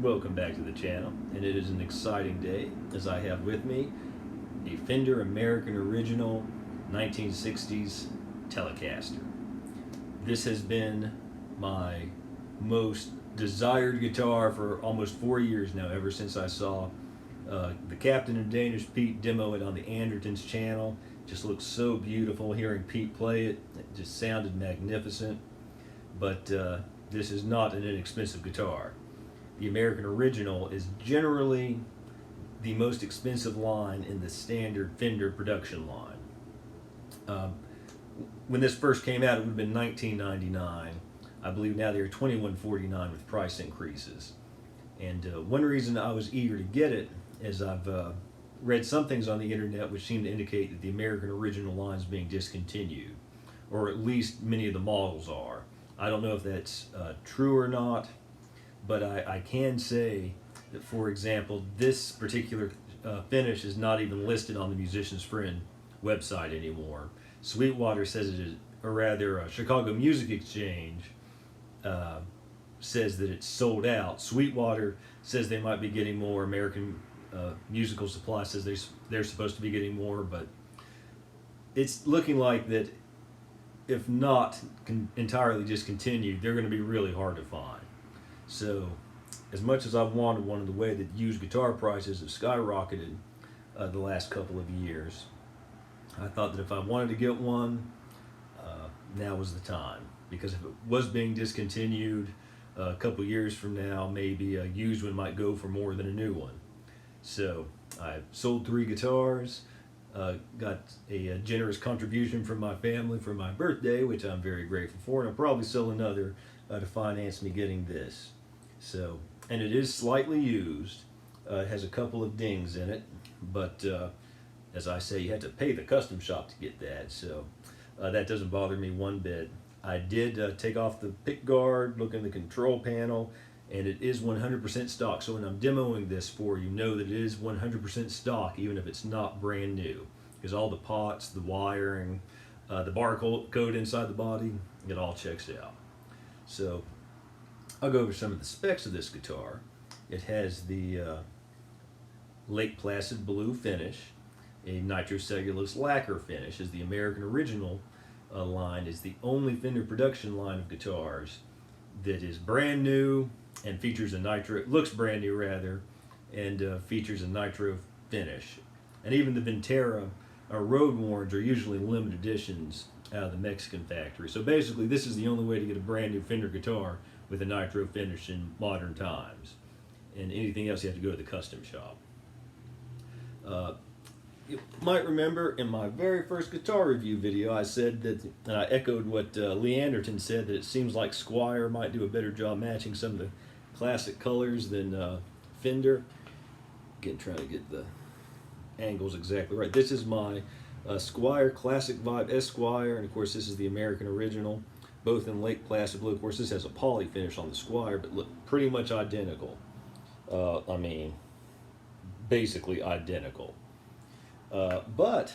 Welcome back to the channel, and it is an exciting day as I have with me a Fender American Original 1960s Telecaster. This has been my most desired guitar for almost 4 years now, ever since I saw the Captain and Danish Pete demo it on the Andertons channel. Just looked so beautiful. Hearing Pete play it, it just sounded magnificent. But this is not an inexpensive guitar. The American Original is generally the most expensive line in the standard Fender production line. When this first came out, it would have been $19.99. I believe now they're $21.49 with price increases. And one reason I was eager to get it is I've read some things on the internet which seem to indicate that the American Original line is being discontinued, or at least many of the models are. I don't know if that's true or not, but I can say that, for example, this particular finish is not even listed on the Musician's Friend website anymore. Sweetwater says it is, or rather Chicago Music Exchange says that it's sold out. Sweetwater says they might be getting more. American Musical Supply says they're supposed to be getting more, but it's looking like that if not entirely discontinued, they're going to be really hard to find. So as much as I've wanted one, of the way that used guitar prices have skyrocketed the last couple of years, I thought that if I wanted to get one, now was the time. Because if it was being discontinued a couple years from now, maybe a used one might go for more than a new one. So I sold 3 guitars, got a generous contribution from my family for my birthday, which I'm very grateful for, and I'll probably sell another to finance me getting this. So, and it is slightly used. It has a couple of dings in it, but as I say, you had to pay the custom shop to get that, so that doesn't bother me one bit. I did take off the pick guard, look in the control panel, and it is 100% stock. So when I'm demoing this for you, know that it is 100% stock, even if it's not brand new, because all the pots, the wiring, the barcode inside the body, it all checks out. So I'll go over some of the specs of this guitar. It has the Lake Placid blue finish, a nitrocellulose lacquer finish, as the American Original line is the only Fender production line of guitars that is brand new and features a nitro, looks brand new rather, and features a nitro finish. And even the Ventera road warns are usually limited editions out of the Mexican factory. So basically this is the only way to get a brand new Fender guitar with a nitro finish in modern times. And anything else you have to go to the custom shop. You might remember in my very first guitar review video I said that, and I echoed what Lee Anderton said, that it seems like Squier might do a better job matching some of the classic colors than Fender. Again, trying to get the angles exactly right. This is my Squier Classic Vibe Esquire, and of course this is the American Original, both in Lake Placid blue. Of course this has a poly finish on the Squier, but look pretty much identical. I mean, basically identical. But,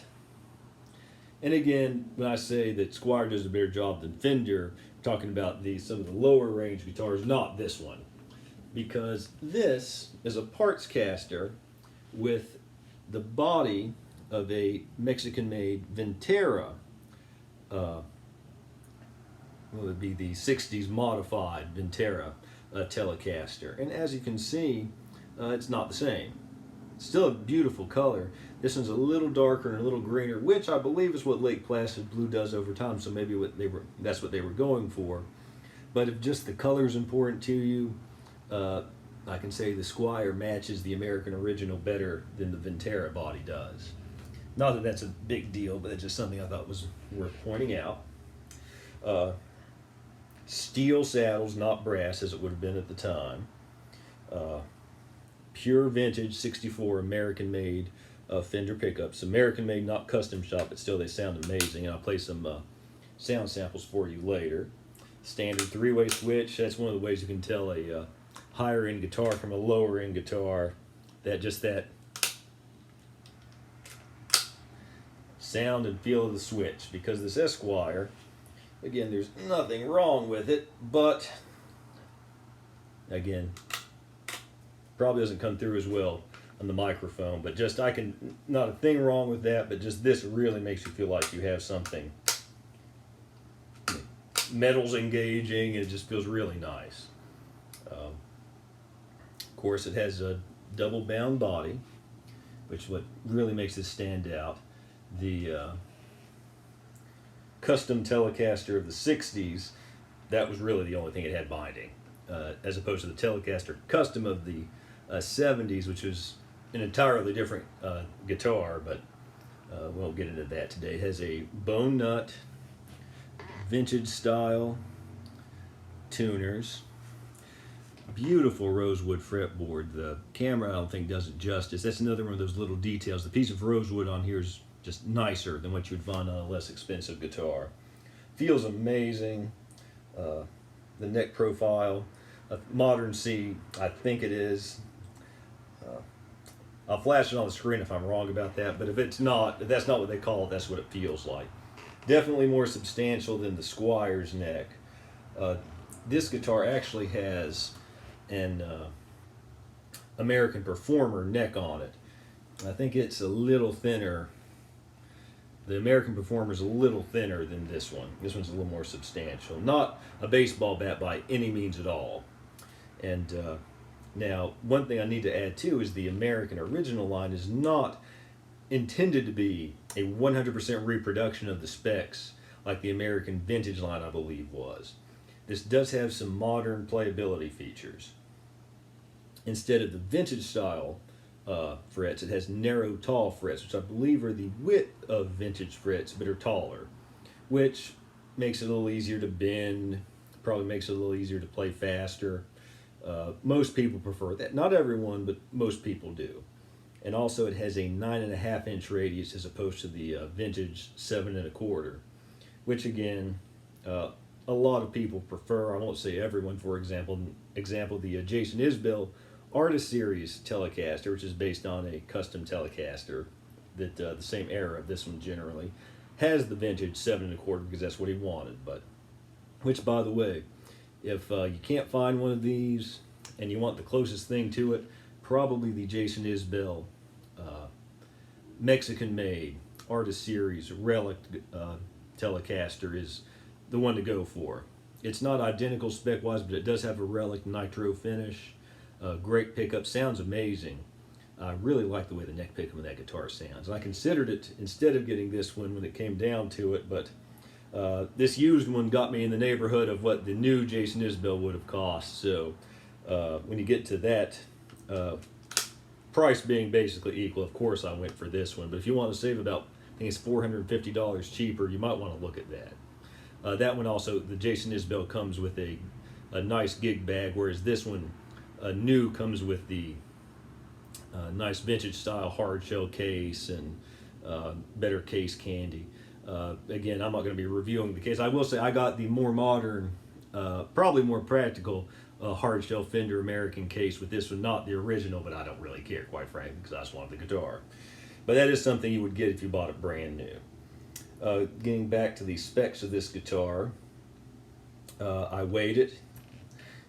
and again, when I say that Squier does a better job than Fender, I'm talking about some of the lower range guitars, not this one. Because this is a parts caster with the body of a Mexican-made Ventera. Well, it would be the 60s modified Ventera Telecaster. And as you can see, it's not the same. Still a beautiful color. This one's a little darker and a little greener, which I believe is what Lake Placid blue does over time, so maybe that's what they were going for. But if just the color is important to you, I can say the Squier matches the American Original better than the Ventera body does. Not that that's a big deal, but it's just something I thought was worth pointing out. Steel saddles, not brass as it would have been at the time. Pure vintage 64 American made Fender pickups. American made, not custom shop, but still they sound amazing, and I'll play some sound samples for you later. Standard 3-way switch. That's one of the ways you can tell a higher end guitar from a lower end guitar. That sound and feel of the switch. Because this Esquire, again, there's nothing wrong with it, but again, Probably doesn't come through as well on the microphone, but just not a thing wrong with that, but just this really makes you feel like you have something. Metal's engaging, and it just feels really nice. Of course, it has a double bound body, which is what really makes this stand out. The custom Telecaster of the 60s, that was really the only thing it had binding, as opposed to the Telecaster custom of the 70s, which was an entirely different guitar, but we won't get into that today. It has a bone nut, vintage style tuners, beautiful rosewood fretboard. The camera, I don't think, does it justice. That's another one of those little details. The piece of rosewood on here is just nicer than what you would find on a less expensive guitar. Feels amazing. The neck profile, a modern C, I think it is. I'll flash it on the screen if I'm wrong about that, but if that's not what they call it, that's what it feels like. Definitely more substantial than the Squire's neck. This guitar actually has an American Performer neck on it. I think it's a little thinner. The American Performer is a little thinner than this one. This one's a little more substantial. Not a baseball bat by any means at all. And now, one thing I need to add too is the American original line is not intended to be a 100% reproduction of the specs like the American vintage line, I believe, was. This does have some modern playability features. Instead of the vintage style frets, it has narrow, tall frets, which I believe are the width of vintage frets, but are taller, which makes it a little easier to bend, probably makes it a little easier to play faster. Most people prefer that. Not everyone, but most people do. And also it has a 9.5-inch radius as opposed to the vintage 7.25, which again, a lot of people prefer. I won't say everyone. For example, the Jason Isbell Artist Series Telecaster, which is based on a custom Telecaster that the same era of this one generally, has the vintage 7.25 because that's what he wanted. But which, by the way, if you can't find one of these and you want the closest thing to it, probably the Jason Isbell Mexican-made Artist Series Relic Telecaster is the one to go for. It's not identical spec-wise, but it does have a Relic nitro finish. Great pickup, sounds amazing. I really like the way the neck pickup of that guitar sounds. And I considered it instead of getting this one when it came down to it, but this used one got me in the neighborhood of what the new Jason Isbell would have cost. So when you get to that price being basically equal, of course I went for this one. But if you want to save about, I think it's $450 cheaper, you might want to look at that. That one also, the Jason Isbell comes with a nice gig bag, whereas this one new comes with the nice vintage style hard shell case and better case candy. Again, I'm not going to be reviewing the case. I will say I got the more modern, probably more practical hard shell Fender American case with this one, not the original, but I don't really care, quite frankly, because I just wanted the guitar. But that is something you would get if you bought it brand new. Getting back to the specs of this guitar, I weighed it.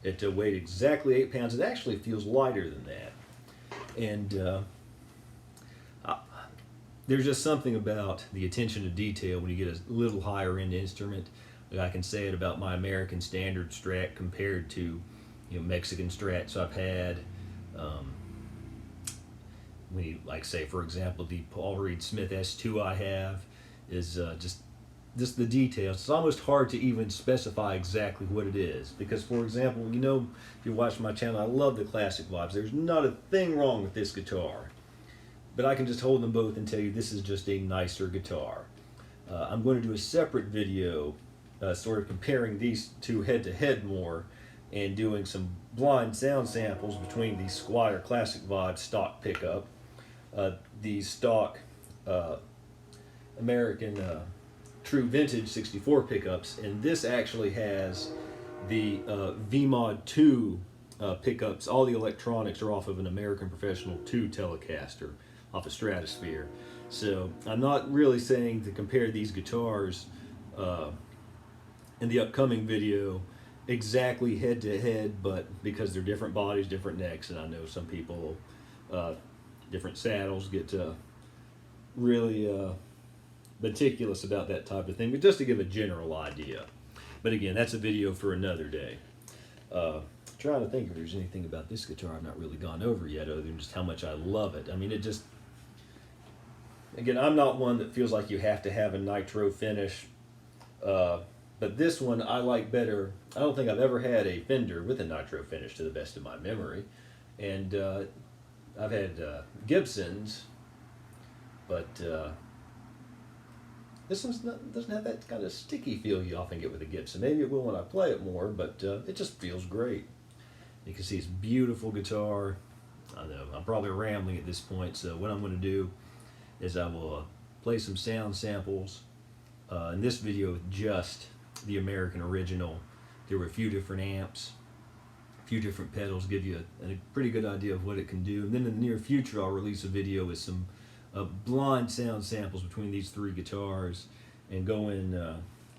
It weighed exactly 8 pounds. It actually feels lighter than that. And there's just something about the attention to detail when you get a little higher end instrument. I can say it about my American Standard Strat compared to Mexican Strats I've had. When you, like, say, for example, the Paul Reed Smith S2 I have is just the details. It's almost hard to even specify exactly what it is. Because, for example, if you watch my channel, I love the classic vibes. There's not a thing wrong with this guitar. But I can just hold them both and tell you this is just a nicer guitar. I'm going to do a separate video sort of comparing these two head-to-head more and doing some blind sound samples between the Squier Classic Vibe stock pickup, the stock American True Vintage 64 pickups, and this actually has the VMod 2 pickups. All the electronics are off of an American Professional 2 Telecaster off a Stratosphere. So I'm not really saying to compare these guitars in the upcoming video exactly head to head, but because they're different bodies, different necks, and I know some people, uh, different saddles, get really meticulous about that type of thing. But just to give a general idea. But again, that's a video for another day. Trying to think if there's anything about this guitar I've not really gone over yet, other than just how much I love it. I mean, it just, again, I'm not one that feels like you have to have a nitro finish, but this one I like better. I don't think I've ever had a Fender with a nitro finish to the best of my memory, and I've had Gibsons, but this one doesn't have that kind of sticky feel you often get with a Gibson. Maybe it will when I play it more, but it just feels great. You can see it's beautiful guitar. I know I'm probably rambling at this point, so what I'm going to do is I will play some sound samples. In this video with just the American original, there were a few different amps, a few different pedals, give you a pretty good idea of what it can do. And then in the near future, I'll release a video with some blind sound samples between these three guitars and go in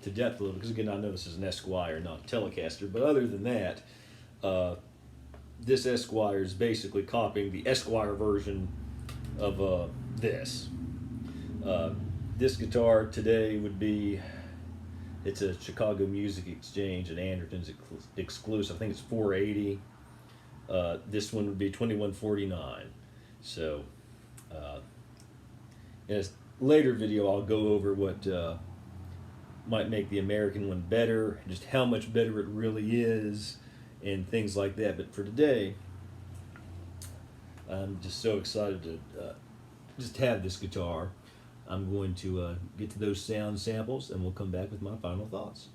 to depth a little, because again, I know this is an Esquire, not a Telecaster, but other than that, this Esquire is basically copying the Esquire version of this. This guitar today would be, it's a Chicago Music Exchange and Anderton's exclusive. I think it's $480. This one would be $2149. So in a later video, I'll go over what might make the American one better, just how much better it really is, and things like that. But for today, I'm just so excited to just have this guitar. I'm going to get to those sound samples, and we'll come back with my final thoughts.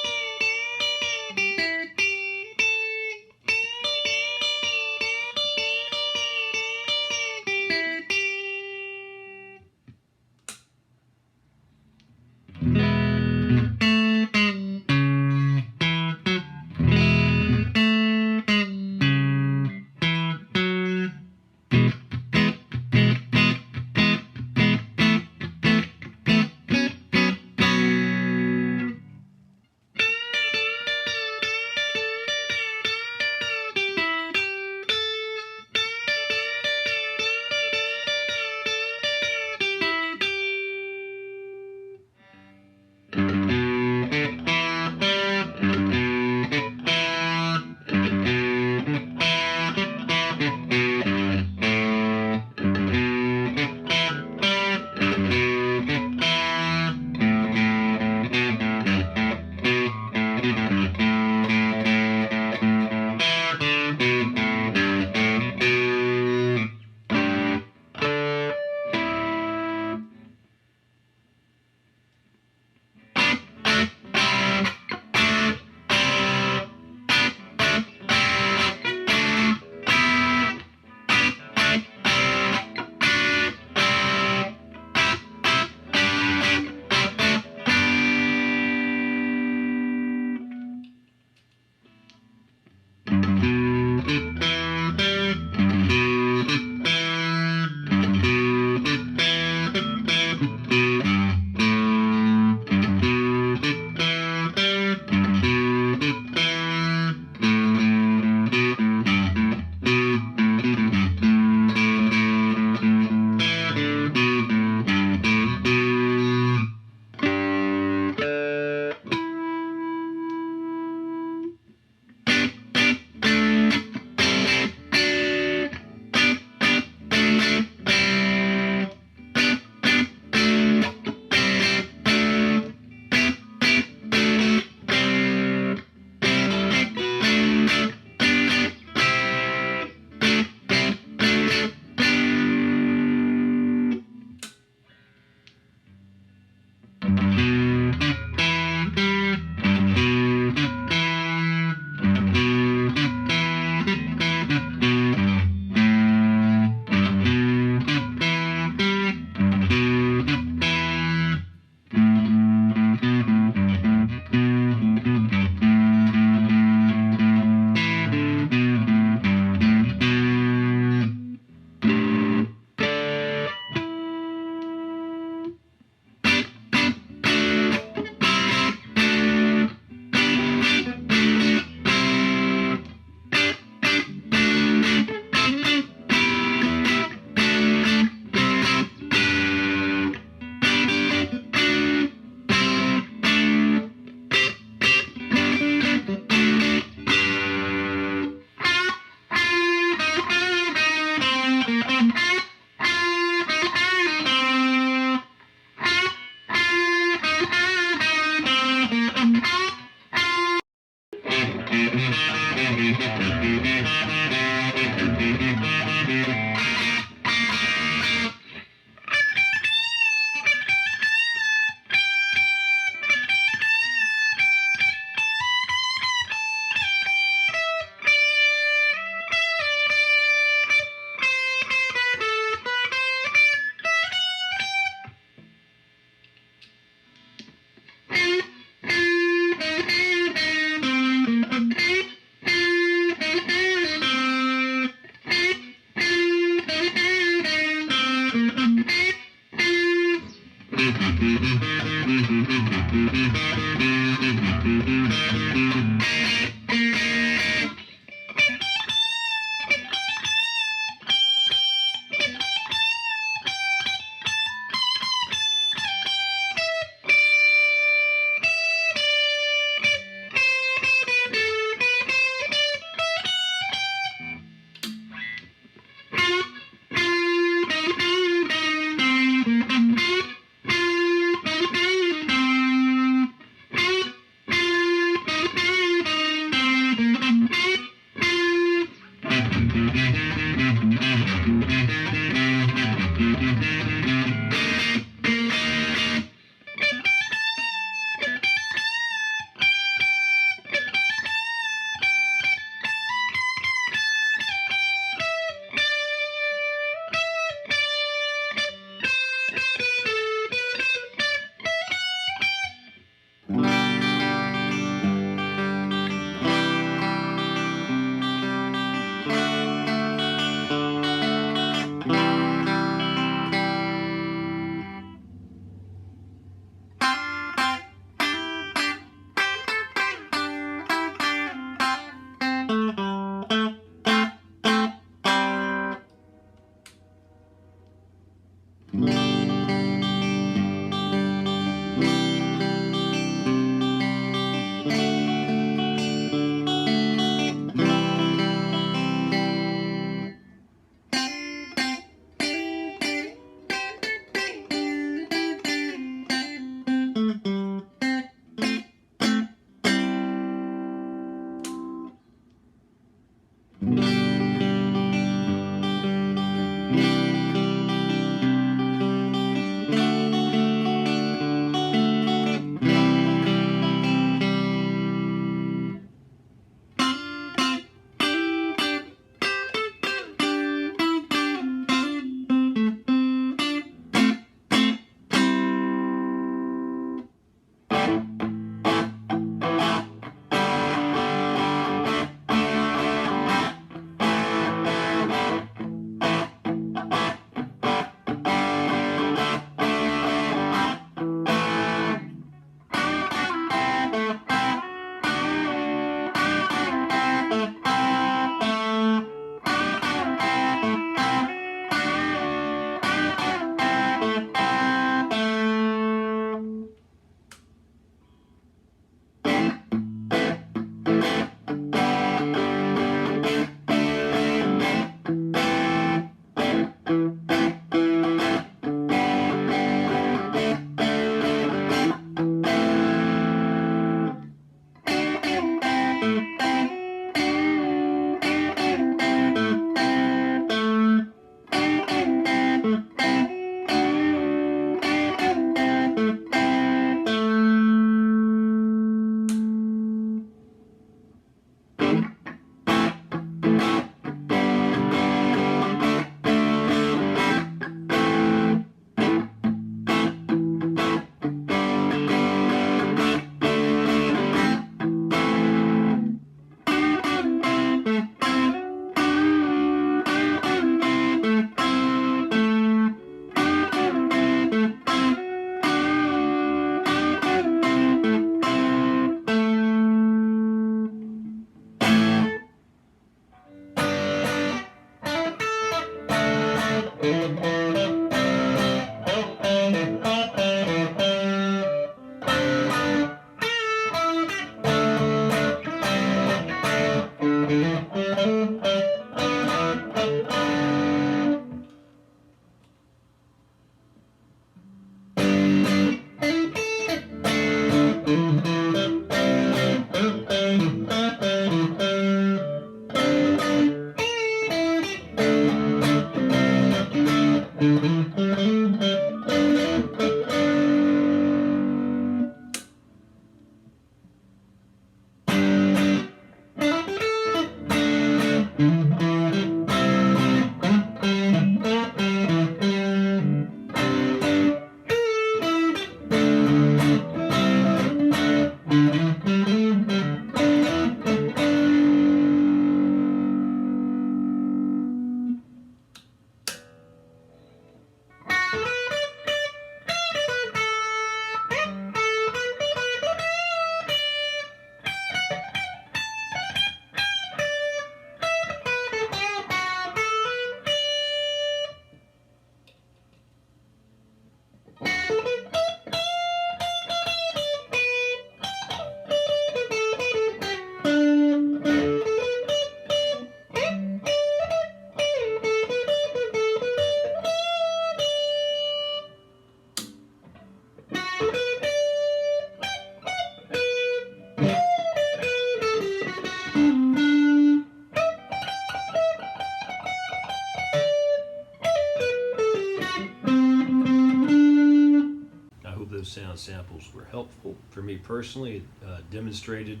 samples were helpful. For me personally, it demonstrated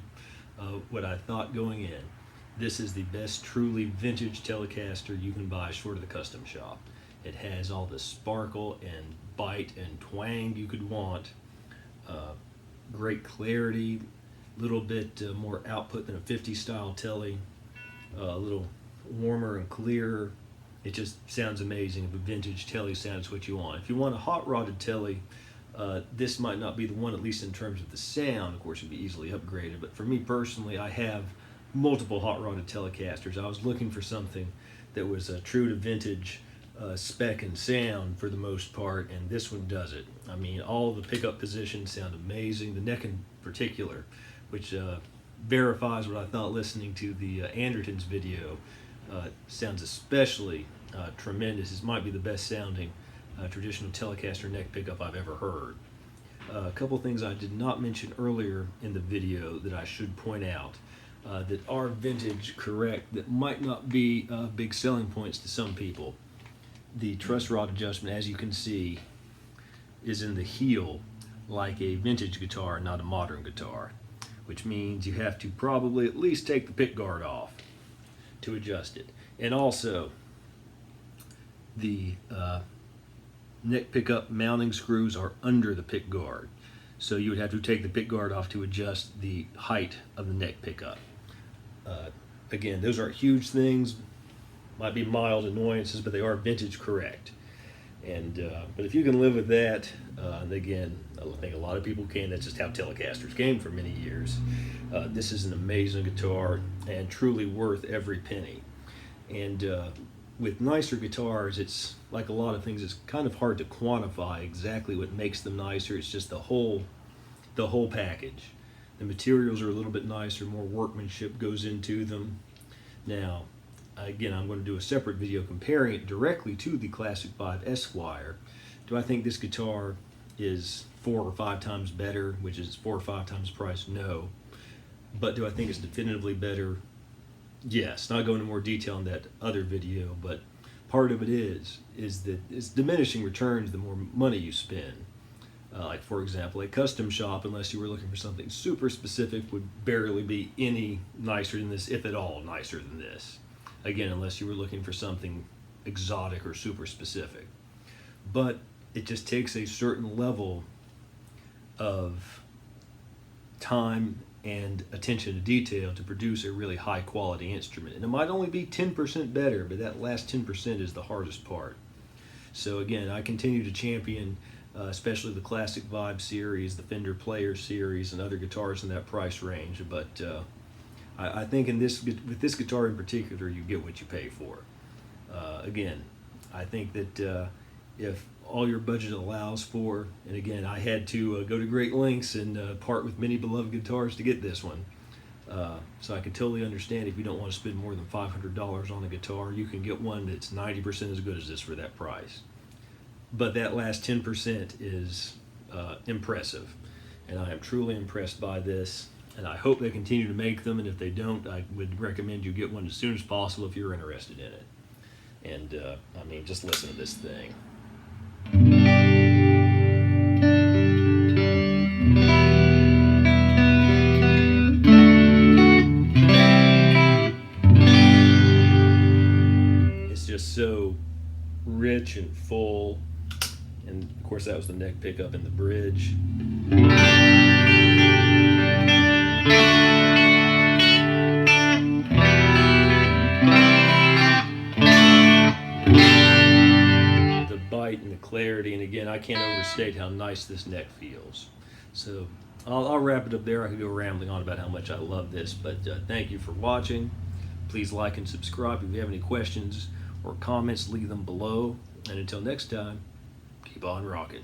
what I thought going in. This is the best truly vintage Telecaster you can buy short of the custom shop. It has all the sparkle and bite and twang you could want. Great clarity, little bit more output than a 50 style Tele, a little warmer and clearer. It just sounds amazing. If a vintage Tele sounds what you want. If you want a hot rodded Tele, this might not be the one, at least in terms of the sound. Of course, it'd be easily upgraded, but for me personally, I have multiple hot rodded Telecasters. I was looking for something that was true to vintage spec and sound for the most part, and this one does it. I mean, all the pickup positions sound amazing. The neck in particular, which verifies what I thought listening to the Andertons video, sounds especially tremendous. This might be the best sounding traditional Telecaster neck pickup I've ever heard. A couple things I did not mention earlier in the video that I should point out that are vintage correct, that might not be big selling points to some people. The truss rod adjustment, as you can see, is in the heel like a vintage guitar, not a modern guitar, which means you have to probably at least take the pick guard off to adjust it. And also, the neck pickup mounting screws are under the pick guard, so you would have to take the pick guard off to adjust the height of the neck pickup. Again, those aren't huge things, might be mild annoyances, but they are vintage correct. And but if you can live with that, and again, I think a lot of people can. That's just how Telecasters came for many years. This is an amazing guitar and truly worth every penny. And with nicer guitars, it's like a lot of things, it's kind of hard to quantify exactly what makes them nicer. It's just the whole package. The materials are a little bit nicer, more workmanship goes into them. Now, again, I'm going to do a separate video comparing it directly to the Classic 5 Esquire. Do I think this guitar is 4 or 5 times better, which is 4 or 5 times the price? No. But do I think it's definitively better? Yes. Not going into more detail in that other video, but part of it is that it's diminishing returns the more money you spend. Like, for example, a custom shop, unless you were looking for something super specific, would barely be any nicer than this, if at all nicer than this. Again, unless you were looking for something exotic or super specific. But it just takes a certain level of time and attention to detail to produce a really high quality instrument. And it might only be 10% better, but that last 10% is the hardest part. So again, I continue to champion especially the Classic Vibe series, the Fender Player series, and other guitars in that price range. But I think with this guitar in particular, you get what you pay for. Again, I think that if all your budget allows for, and again, I had to go to great lengths and part with many beloved guitars to get this one. So I can totally understand if you don't want to spend more than $500 on a guitar, you can get one that's 90% as good as this for that price. But that last 10% is impressive, and I am truly impressed by this, and I hope they continue to make them, and if they don't, I would recommend you get one as soon as possible if you're interested in it. And I mean, just listen to this thing. It's just so rich and full. And of course, that was the neck pickup in the bridge. The bite and the clarity, and again, I can't overstate how nice this neck feels. So I'll wrap it up there. I could go rambling on about how much I love this, but thank you for watching. Please like and subscribe. If you have any questions or comments, leave them below. And until next time, keep on rocking.